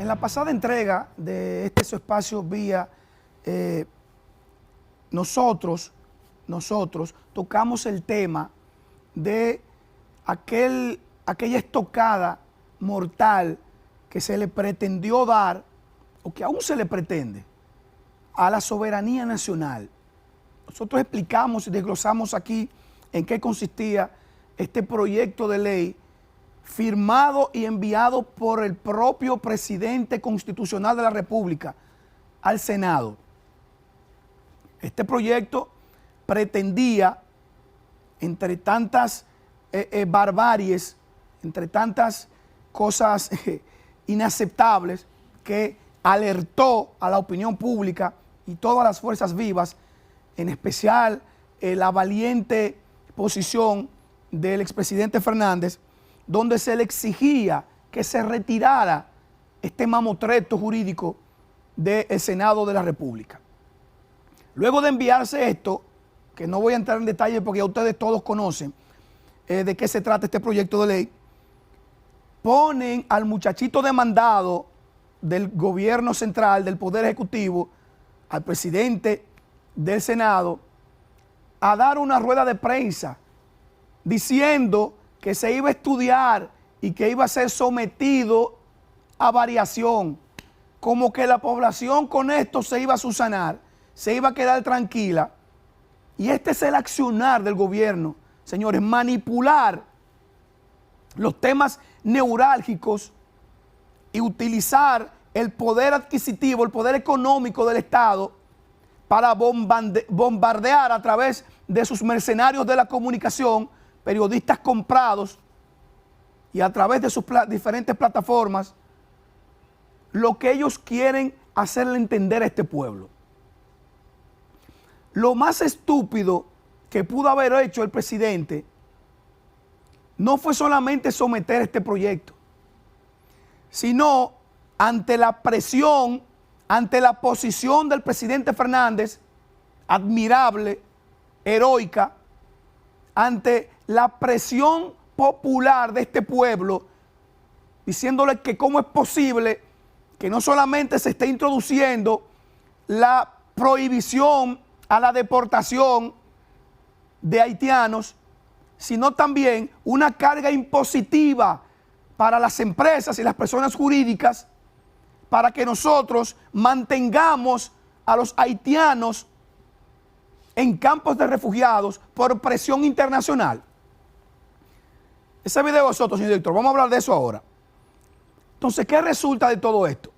En la pasada entrega de su espacio vía, nosotros tocamos el tema de aquella estocada mortal que se le pretendió dar, o que aún se le pretende, a la soberanía nacional. Nosotros explicamos y desglosamos aquí en qué consistía este proyecto de ley firmado y enviado por el propio presidente constitucional de la República al Senado. Este proyecto pretendía, entre tantas barbaries, entre tantas cosas inaceptables, que alertó a la opinión pública y todas las fuerzas vivas, en especial la valiente posición del expresidente Fernández, donde se le exigía que se retirara este mamotreto jurídico del Senado de la República. Luego de enviarse esto, que no voy a entrar en detalle porque ya ustedes todos conocen de qué se trata este proyecto de ley, ponen al muchachito demandado del gobierno central, del Poder Ejecutivo, al presidente del Senado, a dar una rueda de prensa diciendo que se iba a estudiar y que iba a ser sometido a variación, como que la población con esto se iba a subsanar, se iba a quedar tranquila. Y este es el accionar del gobierno, señores, manipular los temas neurálgicos y utilizar el poder adquisitivo, el poder económico del Estado para bombardear a través de sus mercenarios de la comunicación, periodistas comprados, y a través de sus diferentes plataformas, lo que ellos quieren hacerle entender a este pueblo. Lo más estúpido que pudo haber hecho el presidente no fue solamente someter este proyecto, sino ante la presión, ante la posición del presidente Fernández, admirable, heroica, ante la presión popular de este pueblo, diciéndole que cómo es posible que no solamente se esté introduciendo la prohibición a la deportación de haitianos, sino también una carga impositiva para las empresas y las personas jurídicas, para que nosotros mantengamos a los haitianos en campos de refugiados por presión internacional. Ese video de vosotros, señor director, vamos a hablar de eso ahora. Entonces, ¿qué resulta de todo esto?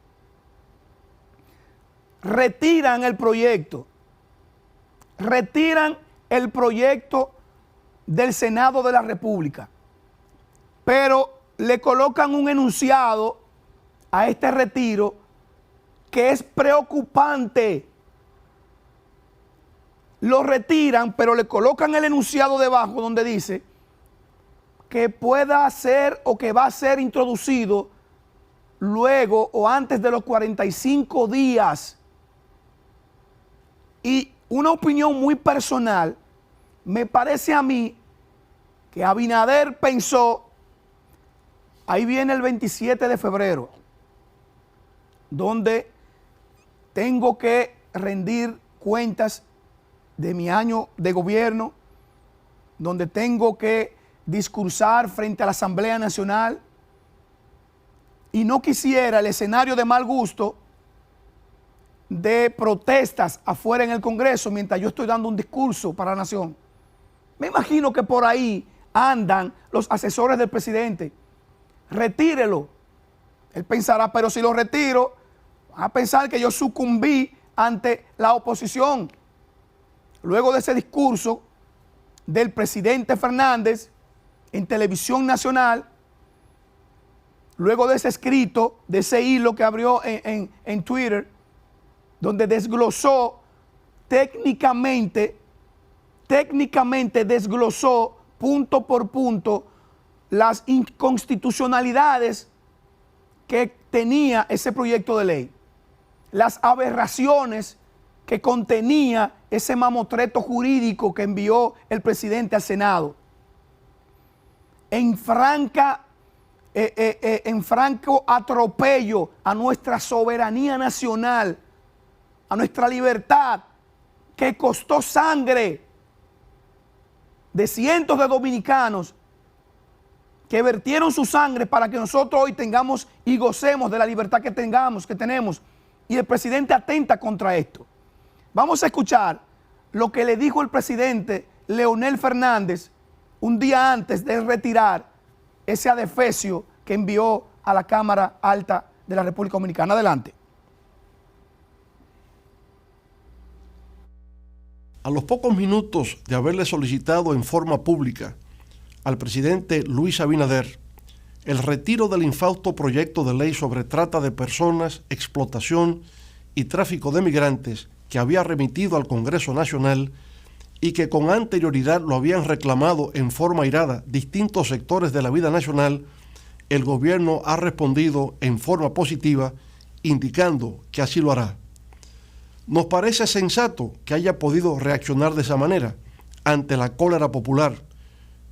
Retiran el proyecto del Senado de la República, pero le colocan un enunciado a este retiro que es preocupante. Lo retiran, pero le colocan el enunciado debajo donde dice que pueda ser o que va a ser introducido luego o antes de los 45 días. Y una opinión muy personal, me parece a mí que Abinader pensó, ahí viene el 27 de febrero, donde tengo que rendir cuentas de mi año de gobierno, donde tengo que discursar frente a la Asamblea Nacional, y no quisiera el escenario de mal gusto de protestas afuera en el Congreso mientras yo estoy dando un discurso para la nación. Me imagino que por ahí andan los asesores del presidente. Retírelo. Él pensará, pero si lo retiro, van a pensar que yo sucumbí ante la oposición. Luego de ese discurso del presidente Fernández en televisión nacional, luego de ese escrito, de ese hilo que abrió en Twitter, donde desglosó técnicamente desglosó punto por punto las inconstitucionalidades que tenía ese proyecto de ley, las aberraciones que contenía ese mamotreto jurídico que envió el presidente al Senado, en franca en franco atropello a nuestra soberanía nacional, a nuestra libertad, que costó sangre de cientos de dominicanos que vertieron su sangre para que nosotros hoy tengamos y gocemos de la libertad que tenemos, y el presidente atenta contra esto. Vamos a escuchar lo que le dijo el presidente Leonel Fernández un día antes de retirar ese adefesio que envió a la Cámara Alta de la República Dominicana. Adelante. A los pocos minutos de haberle solicitado en forma pública al presidente Luis Abinader el retiro del infausto proyecto de ley sobre trata de personas, explotación y tráfico de migrantes que había remitido al Congreso Nacional y que con anterioridad lo habían reclamado en forma airada distintos sectores de la vida nacional, el gobierno ha respondido en forma positiva, indicando que así lo hará. Nos parece sensato que haya podido reaccionar de esa manera ante la cólera popular,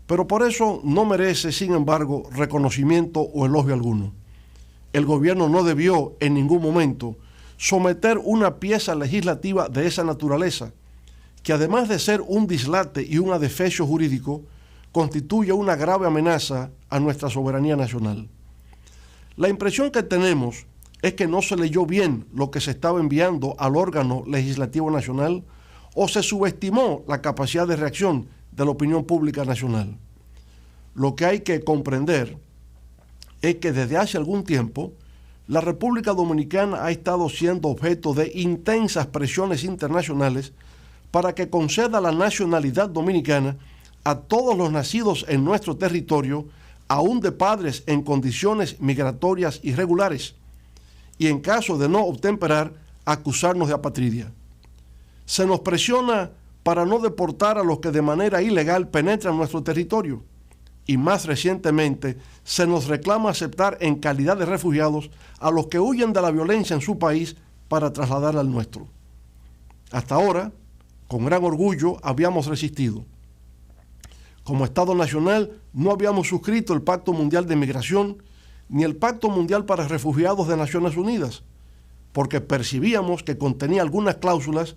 pero por eso no merece, sin embargo, reconocimiento o elogio alguno. El gobierno no debió en ningún momento someter una pieza legislativa de esa naturaleza, que además de ser un dislate y un adefesio jurídico, constituye una grave amenaza a nuestra soberanía nacional. La impresión que tenemos es que no se leyó bien lo que se estaba enviando al órgano legislativo nacional o se subestimó la capacidad de reacción de la opinión pública nacional. Lo que hay que comprender es que desde hace algún tiempo la República Dominicana ha estado siendo objeto de intensas presiones internacionales para que conceda la nacionalidad dominicana a todos los nacidos en nuestro territorio, aún de padres en condiciones migratorias irregulares, y en caso de no obtemperar, acusarnos de apatridia. Se nos presiona para no deportar a los que de manera ilegal penetran nuestro territorio, y más recientemente se nos reclama aceptar en calidad de refugiados a los que huyen de la violencia en su país para trasladarla al nuestro. Hasta ahora, con gran orgullo, habíamos resistido. Como Estado Nacional, no habíamos suscrito el Pacto Mundial de Migración ni el Pacto Mundial para Refugiados de Naciones Unidas, porque percibíamos que contenía algunas cláusulas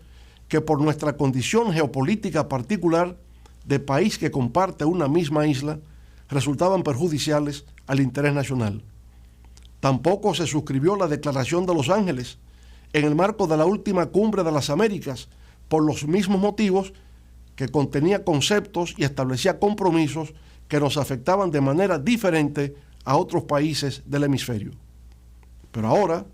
que por nuestra condición geopolítica particular de país que comparte una misma isla, resultaban perjudiciales al interés nacional. Tampoco se suscribió la Declaración de Los Ángeles en el marco de la última Cumbre de las Américas, por los mismos motivos, que contenía conceptos y establecía compromisos que nos afectaban de manera diferente a otros países del hemisferio. Pero ahora,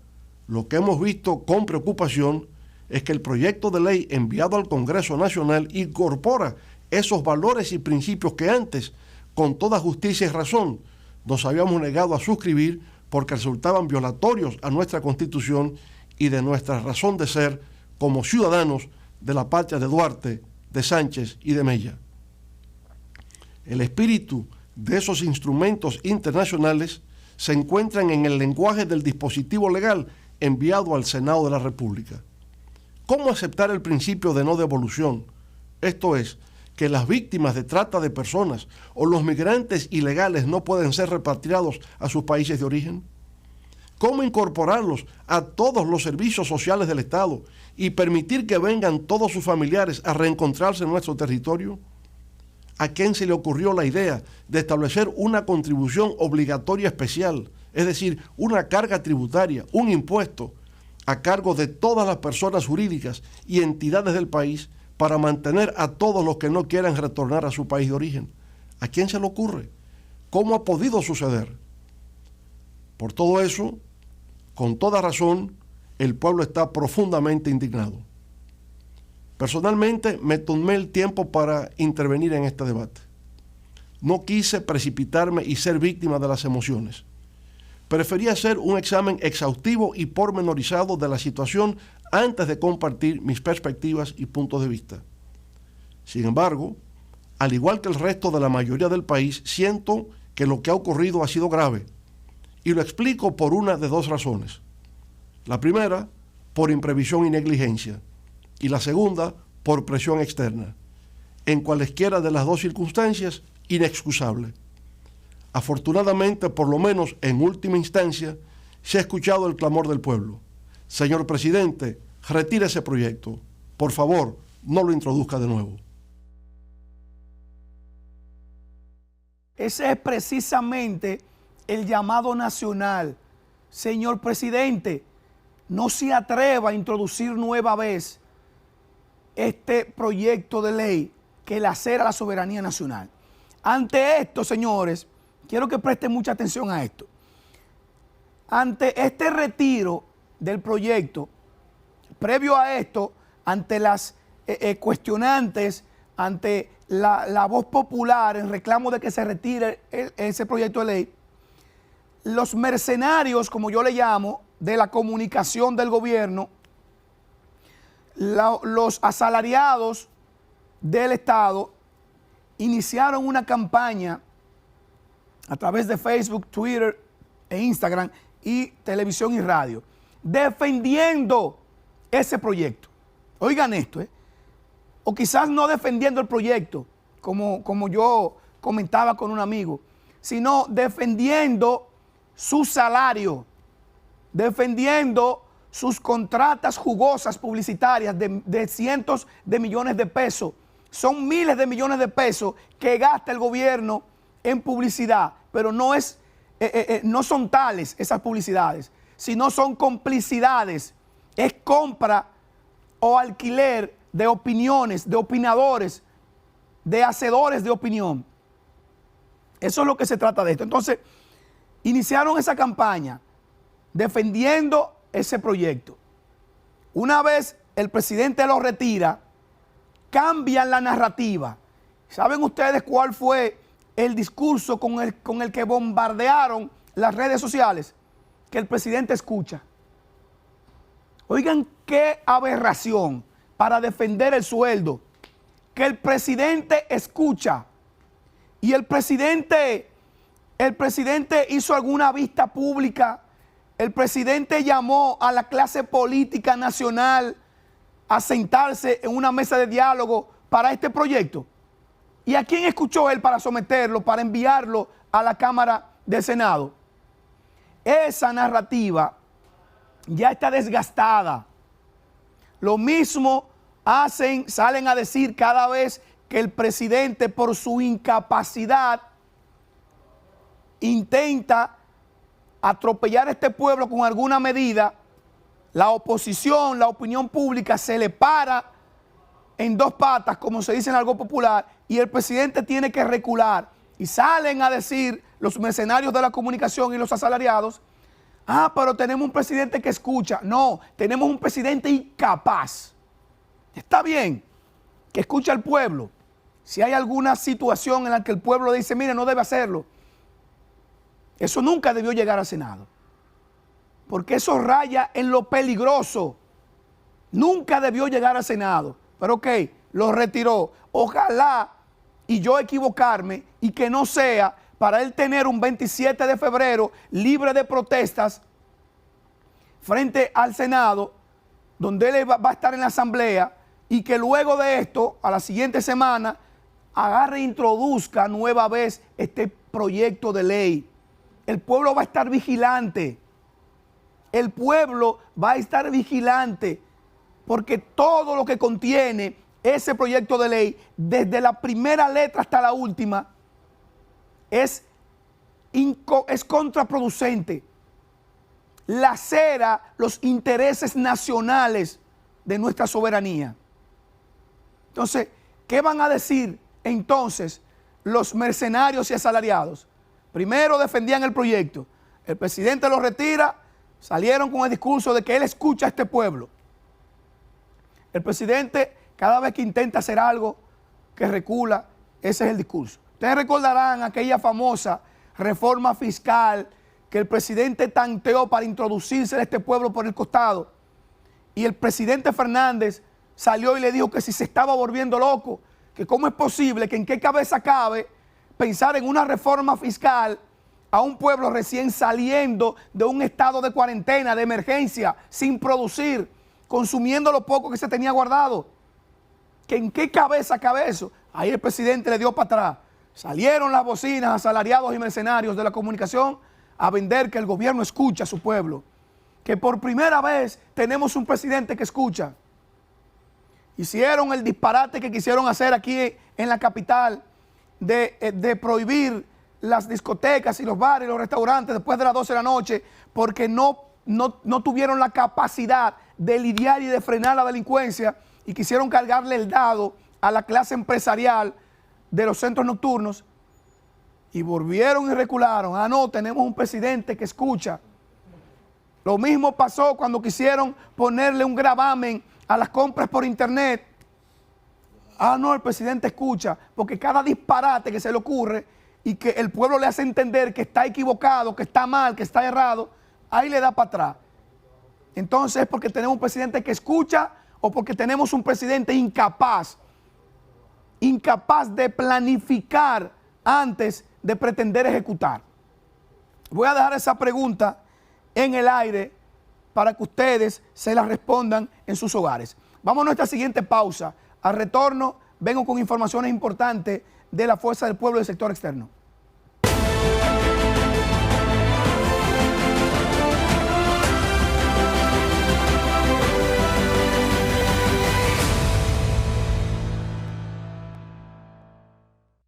lo que hemos visto con preocupación es que el proyecto de ley enviado al Congreso Nacional incorpora esos valores y principios que antes, con toda justicia y razón, nos habíamos negado a suscribir porque resultaban violatorios a nuestra Constitución y de nuestra razón de ser como ciudadanos de la patria de Duarte, de Sánchez y de Mella. El espíritu de esos instrumentos internacionales se encuentran en el lenguaje del dispositivo legal enviado al Senado de la República. ¿Cómo aceptar el principio de no devolución? Esto es, que las víctimas de trata de personas o los migrantes ilegales no pueden ser repatriados a sus países de origen. ¿Cómo incorporarlos a todos los servicios sociales del Estado y permitir que vengan todos sus familiares a reencontrarse en nuestro territorio? ¿A quién se le ocurrió la idea de establecer una contribución obligatoria especial, es decir, una carga tributaria, un impuesto, a cargo de todas las personas jurídicas y entidades del país para mantener a todos los que no quieran retornar a su país de origen? ¿A quién se le ocurre? ¿Cómo ha podido suceder? Por todo eso, con toda razón, el pueblo está profundamente indignado. Personalmente, me tomé el tiempo para intervenir en este debate. No quise precipitarme y ser víctima de las emociones. Preferí hacer un examen exhaustivo y pormenorizado de la situación antes de compartir mis perspectivas y puntos de vista. Sin embargo, al igual que el resto de la mayoría del país, siento que lo que ha ocurrido ha sido grave, y lo explico por una de dos razones. La primera, por imprevisión y negligencia, y la segunda, por presión externa. En cualesquiera de las dos circunstancias, inexcusable. Afortunadamente, por lo menos en última instancia, se ha escuchado el clamor del pueblo. Señor presidente, retire ese proyecto. Por favor, no lo introduzca de nuevo. Ese es precisamente el llamado nacional. Señor presidente, no se atreva a introducir nueva vez este proyecto de ley que lacera la soberanía nacional. Ante esto, señores, quiero que presten mucha atención a esto. Ante este retiro del proyecto, previo a esto, ante las cuestionantes, ante la voz popular en reclamo de que se retire ese proyecto de ley, los mercenarios, como yo le llamo, de la comunicación del gobierno, los asalariados del Estado, iniciaron una campaña a través de Facebook, Twitter e Instagram y televisión y radio, defendiendo ese proyecto. Oigan esto, o quizás no defendiendo el proyecto, como yo comentaba con un amigo, sino defendiendo su salario, defendiendo sus contratas jugosas publicitarias de cientos de millones de pesos. Son miles de millones de pesos que gasta el gobierno en publicidad, pero no son tales esas publicidades, sino son complicidades, es compra o alquiler de opiniones, de opinadores, de hacedores de opinión. Eso es lo que se trata de esto. Entonces, iniciaron esa campaña defendiendo ese proyecto. Una vez el presidente lo retira, cambian la narrativa. ¿Saben ustedes cuál fue el discurso con el que bombardearon las redes sociales? Que el presidente escucha. Oigan qué aberración para defender el sueldo. Que el presidente escucha. Y el presidente hizo alguna vista pública. El presidente llamó a la clase política nacional a sentarse en una mesa de diálogo para este proyecto. ¿Y a quién escuchó él para someterlo, para enviarlo a la Cámara del Senado? Esa narrativa ya está desgastada. Lo mismo salen a decir cada vez que el presidente, por su incapacidad, intenta atropellar a este pueblo con alguna medida. La oposición, la opinión pública se le para en dos patas, como se dice en algo popular, y el presidente tiene que recular. Y salen a decir los mercenarios de la comunicación y los asalariados, pero tenemos un presidente que escucha. No, tenemos un presidente incapaz. Está bien que escuche al pueblo. Si hay alguna situación en la que el pueblo dice, mire, no debe hacerlo, eso nunca debió llegar al Senado. Porque eso raya en lo peligroso. Nunca debió llegar al Senado. Pero ok, lo retiró. Ojalá y yo equivocarme y que no sea para él tener un 27 de febrero libre de protestas frente al Senado, donde él va a estar en la asamblea, y que luego de esto, a la siguiente semana, agarre e introduzca nueva vez este proyecto de ley. El pueblo va a estar vigilante. El pueblo va a estar vigilante, porque todo lo que contiene ese proyecto de ley, desde la primera letra hasta la última, es contraproducente. Lacera los intereses nacionales de nuestra soberanía. Entonces, ¿qué van a decir entonces los mercenarios y asalariados? Primero defendían el proyecto, el presidente lo retira, salieron con el discurso de que él escucha a este pueblo. El presidente, cada vez que intenta hacer algo, que recula, ese es el discurso. Ustedes recordarán aquella famosa reforma fiscal que el presidente tanteó para introducirse a este pueblo por el costado. Y el presidente Fernández salió y le dijo que si se estaba volviendo loco, que cómo es posible, que en qué cabeza cabe pensar en una reforma fiscal a un pueblo recién saliendo de un estado de cuarentena, de emergencia, sin producir, consumiendo lo poco que se tenía guardado. ¿Que en qué cabeza cabe eso? Ahí el presidente le dio para atrás. Salieron las bocinas asalariados y mercenarios de la comunicación a vender que el gobierno escucha a su pueblo, que por primera vez tenemos un presidente que escucha. Hicieron el disparate que quisieron hacer aquí en la capital de prohibir las discotecas y los bares y los restaurantes después de las 12 de la noche porque no tuvieron la capacidad de lidiar y de frenar la delincuencia y quisieron cargarle el dado a la clase empresarial de los centros nocturnos y volvieron y recularon. Ah, no, tenemos un presidente que escucha. Lo mismo pasó cuando quisieron ponerle un gravamen a las compras por internet. Ah, no, el presidente escucha, porque cada disparate que se le ocurre y que el pueblo le hace entender que está equivocado, que está mal, que está errado, ahí le da para atrás. Entonces es porque tenemos un presidente que escucha o porque tenemos un presidente incapaz de planificar antes de pretender ejecutar. Voy a dejar esa pregunta en el aire para que ustedes se la respondan en sus hogares. Vamos a nuestra siguiente pausa. Al retorno, vengo con informaciones importantes de la Fuerza del Pueblo y del sector externo.